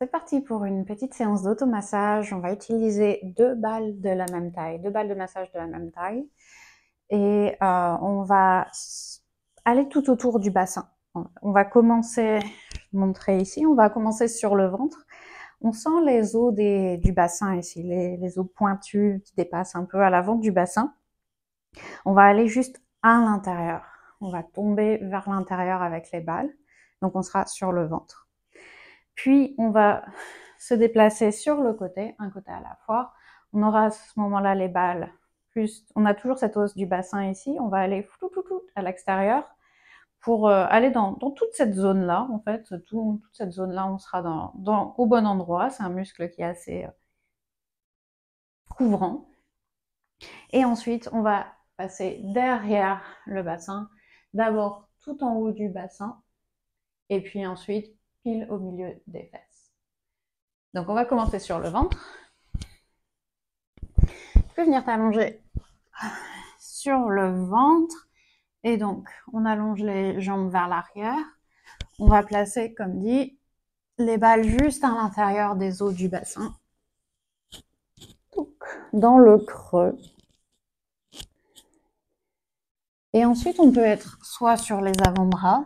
C'est parti pour une petite séance d'automassage. On va utiliser 2 balles de la même taille, 2 balles de massage de la même taille. Et on va aller tout autour du bassin. On va commencer, je vais vous montrer ici, on va commencer sur le ventre. On sent les os du bassin ici, les os pointus qui dépassent un peu à l'avant du bassin. On va aller juste à l'intérieur. On va tomber vers l'intérieur avec les balles. Donc on sera sur le ventre. Puis on va se déplacer sur le côté, un côté à la fois. On aura à ce moment-là les balles, plus on a toujours cette os du bassin ici. On va aller à l'extérieur pour aller dans toute cette zone-là. En fait, toute cette zone-là, on sera au bon endroit. C'est un muscle qui est assez couvrant. Et ensuite, on va passer derrière le bassin, d'abord tout en haut du bassin, et puis ensuite pile au milieu des fesses. Donc on va commencer sur le ventre. Tu peux venir t'allonger sur le ventre, et donc on allonge les jambes vers l'arrière. On va placer, comme dit, les balles juste à l'intérieur des os du bassin, donc dans le creux. Et ensuite, on peut être soit sur les avant-bras,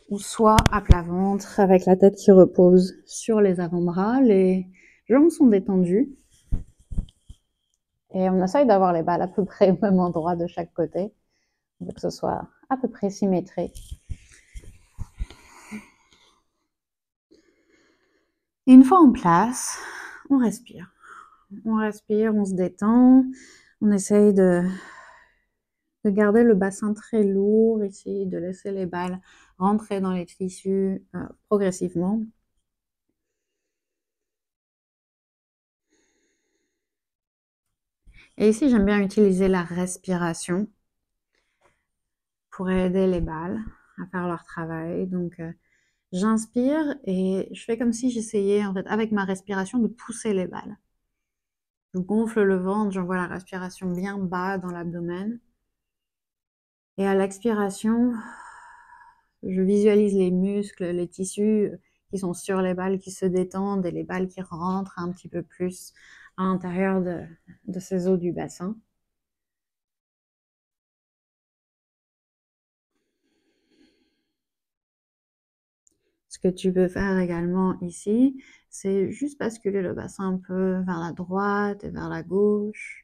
ou soit à plat ventre, avec la tête qui repose sur les avant-bras. Les jambes sont détendues. Et on essaye d'avoir les balles à peu près au même endroit de chaque côté, pour que ce soit à peu près symétrique. Et une fois en place, on respire. On respire, on se détend, on essaye de garder le bassin très lourd ici, de laisser les balles rentrer dans les tissus progressivement. Et ici, j'aime bien utiliser la respiration pour aider les balles à faire leur travail. Donc, j'inspire et je fais comme si j'essayais, en fait, avec ma respiration, de pousser les balles. Je gonfle le ventre, j'envoie la respiration bien bas dans l'abdomen. Et à l'expiration, je visualise les muscles, les tissus qui sont sur les balles qui se détendent et les balles qui rentrent un petit peu plus à l'intérieur de ces os du bassin. Ce que tu peux faire également ici, c'est juste basculer le bassin un peu vers la droite et vers la gauche,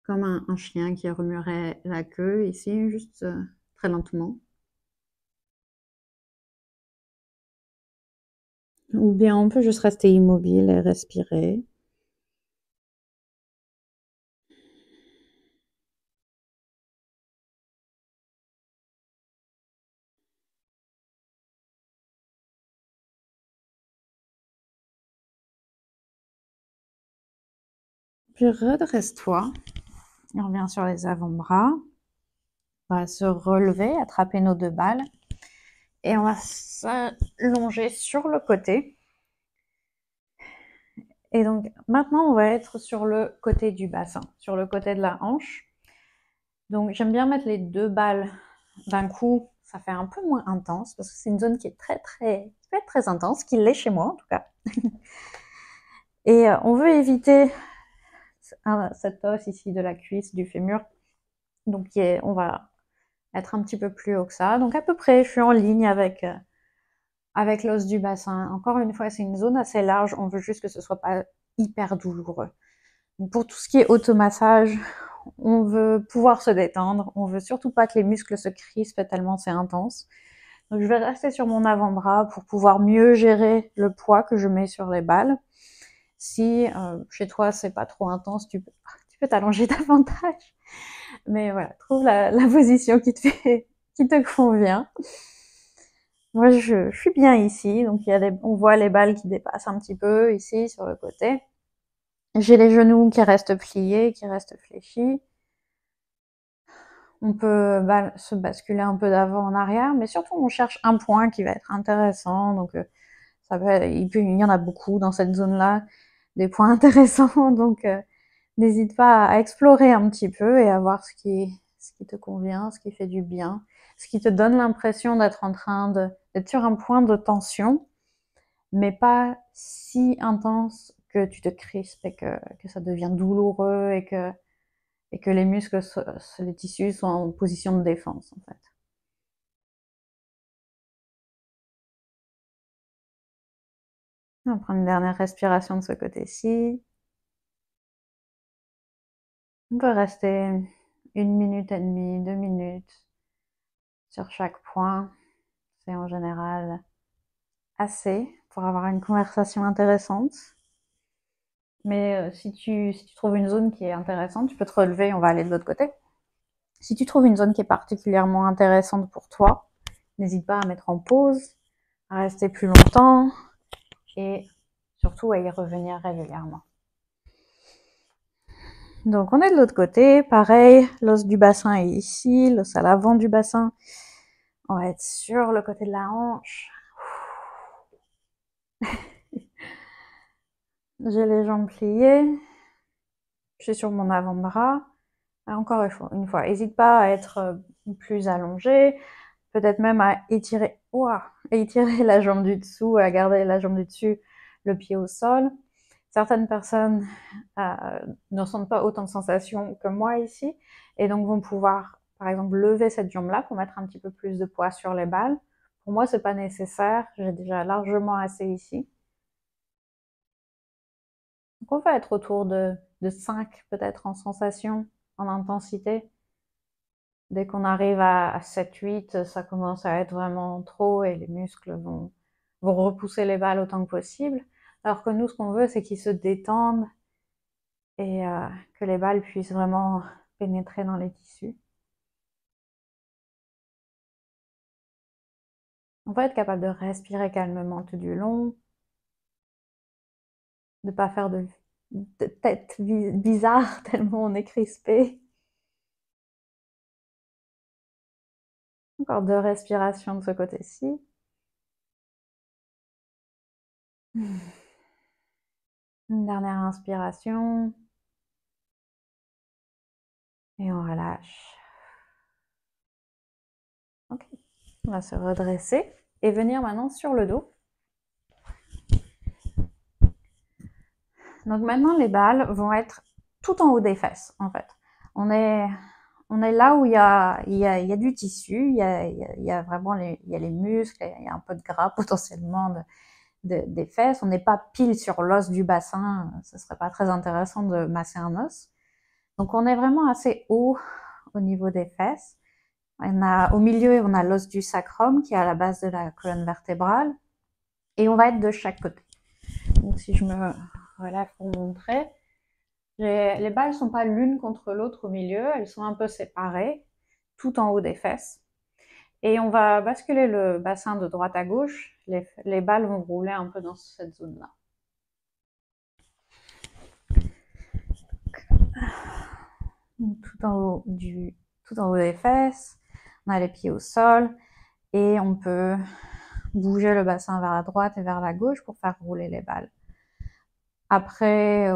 comme un chien qui remuerait la queue ici, juste très lentement. Ou bien on peut juste rester immobile et respirer. Puis redresse-toi. On revient sur les avant-bras. On va se relever, attraper nos 2 balles. Et on va s'allonger sur le côté. Et donc maintenant, on va être sur le côté du bassin, sur le côté de la hanche. Donc j'aime bien mettre les 2 balles d'un coup. Ça fait un peu moins intense parce que c'est une zone qui est qui peut être très intense, qui l'est chez moi en tout cas. Et on veut éviter cette os ici de la cuisse, du fémur. Donc on va être un petit peu plus haut que ça. Donc à peu près, je suis en ligne avec l'os du bassin. Encore une fois, c'est une zone assez large. On veut juste que ce soit pas hyper douloureux. Donc pour tout ce qui est automassage, on veut pouvoir se détendre. On veut surtout pas que les muscles se crispent tellement c'est intense. Donc je vais rester sur mon avant-bras pour pouvoir mieux gérer le poids que je mets sur les balles. Si chez toi c'est pas trop intense, tu peux t'allonger davantage. Mais voilà, trouve la position qui te convient. Moi, je suis bien ici, donc on voit les balles qui dépassent un petit peu ici sur le côté. J'ai les genoux qui restent pliés, qui restent fléchis. On peut se basculer un peu d'avant en arrière, mais surtout on cherche un point qui va être intéressant. Donc il y en a beaucoup dans cette zone-là, des points intéressants. Donc n'hésite pas à explorer un petit peu et à voir ce qui te convient, ce qui fait du bien. ce qui te donne l'impression d'être d'être sur un point de tension, mais pas si intense que tu te crispes et que ça devient douloureux et que les muscles, les tissus sont en position de défense, en fait. On va prendre une dernière respiration de ce côté-ci. On peut rester 1 minute et demie, 2 minutes sur chaque point. C'est en général assez pour avoir une conversation intéressante. Mais si tu trouves une zone qui est intéressante, tu peux te relever, on va aller de l'autre côté. Si tu trouves une zone qui est particulièrement intéressante pour toi, n'hésite pas à mettre en pause, à rester plus longtemps et surtout à y revenir régulièrement. Donc on est de l'autre côté, pareil, l'os du bassin est ici, l'os à l'avant du bassin. On va être sur le côté de la hanche. J'ai les jambes pliées. Je suis sur mon avant-bras. Encore une fois, n'hésite pas à être plus allongé, peut-être même à étirer la jambe du dessous, à garder la jambe du dessus, le pied au sol. Certaines personnes ne ressentent pas autant de sensations que moi ici, et donc vont pouvoir, par exemple, lever cette jambe-là pour mettre un petit peu plus de poids sur les balles. Pour moi, c'est pas nécessaire, j'ai déjà largement assez ici. Donc on va être autour de 5 peut-être en sensation, en intensité. Dès qu'on arrive à 7-8, ça commence à être vraiment trop et les muscles vont repousser les balles autant que possible. Alors que nous, ce qu'on veut, c'est qu'ils se détendent et que les balles puissent vraiment pénétrer dans les tissus. On va être capable de respirer calmement tout du long, de ne pas faire de tête bizarre tellement on est crispé. Encore 2 respirations de ce côté-ci. Une dernière inspiration. Et on relâche. Ok. On va se redresser et venir maintenant sur le dos. Donc maintenant, les balles vont être tout en haut des fesses, en fait. On est là où il y a du tissu, il y a vraiment il y a les muscles, il y a un peu de gras potentiellement des fesses. On n'est pas pile sur l'os du bassin, ce serait pas très intéressant de masser un os. Donc on est vraiment assez haut au niveau des fesses. Au milieu, on a l'os du sacrum qui est à la base de la colonne vertébrale. Et on va être de chaque côté. Donc si je me relève pour montrer, les balles sont pas l'une contre l'autre au milieu, elles sont un peu séparées, tout en haut des fesses. Et on va basculer le bassin de droite à gauche, les balles vont rouler un peu dans cette zone-là. Tout en haut des fesses, on a les pieds au sol et on peut bouger le bassin vers la droite et vers la gauche pour faire rouler les balles. Après,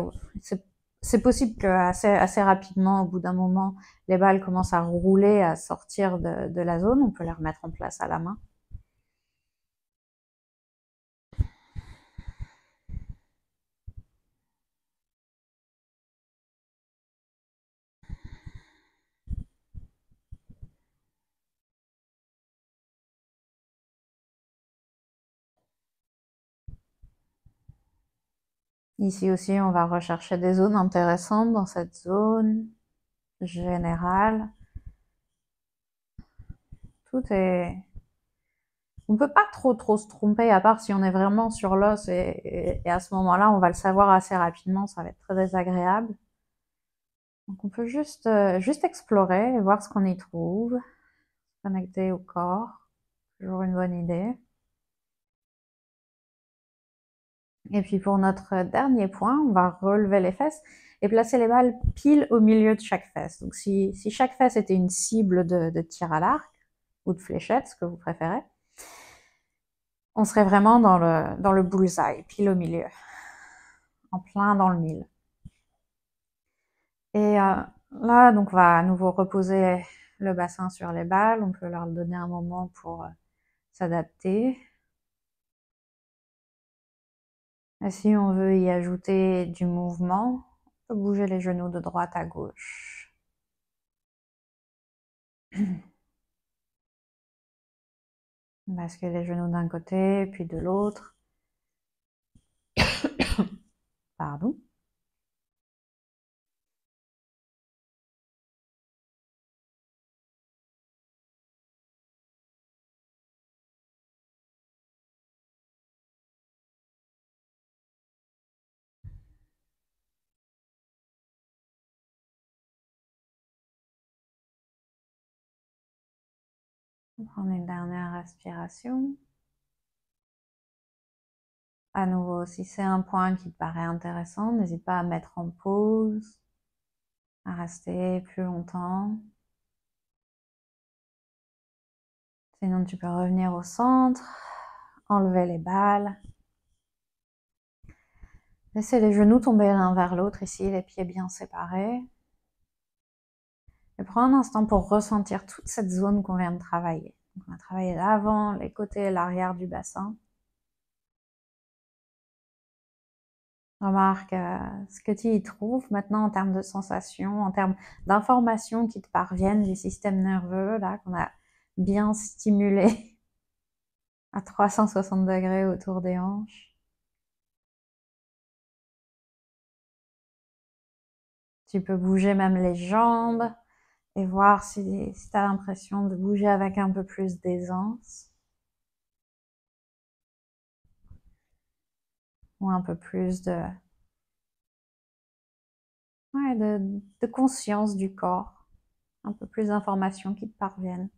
c'est possible que assez rapidement, au bout d'un moment, les balles commencent à rouler, à sortir de la zone. On peut les remettre en place à la main. Ici aussi, on va rechercher des zones intéressantes dans cette zone générale. Tout est... On peut pas trop se tromper, à part si on est vraiment sur l'os et à ce moment-là, on va le savoir assez rapidement, ça va être très désagréable. Donc on peut juste explorer et voir ce qu'on y trouve, connecter au corps, toujours une bonne idée. Et puis pour notre dernier point, on va relever les fesses et placer les balles pile au milieu de chaque fesse. Donc si chaque fesse était une cible de tir à l'arc ou de fléchette, ce que vous préférez, on serait vraiment dans le bullseye, pile au milieu, en plein dans le mille. Et là, donc on va à nouveau reposer le bassin sur les balles, on peut leur donner un moment pour s'adapter. Et si on veut y ajouter du mouvement, on peut bouger les genoux de droite à gauche. Basculer les genoux d'un côté, puis de l'autre. Pardon. On prend une dernière respiration. À nouveau, si c'est un point qui te paraît intéressant, n'hésite pas à mettre en pause, à rester plus longtemps. Sinon, tu peux revenir au centre, enlever les balles. Laissez les genoux tomber l'un vers l'autre ici, les pieds bien séparés. Et prends un instant pour ressentir toute cette zone qu'on vient de travailler. Donc, on a travaillé l'avant, les côtés et l'arrière du bassin. Remarque ce que tu y trouves maintenant en termes de sensations, en termes d'informations qui te parviennent du système nerveux, là, qu'on a bien stimulé à 360 degrés autour des hanches. Tu peux bouger même les jambes et voir si tu as l'impression de bouger avec un peu plus d'aisance ou un peu plus de conscience du corps, un peu plus d'informations qui te parviennent.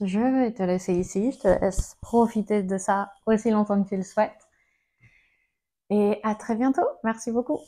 Je vais te laisser ici, je te laisse profiter de ça aussi longtemps que tu le souhaites. Et à très bientôt, merci beaucoup.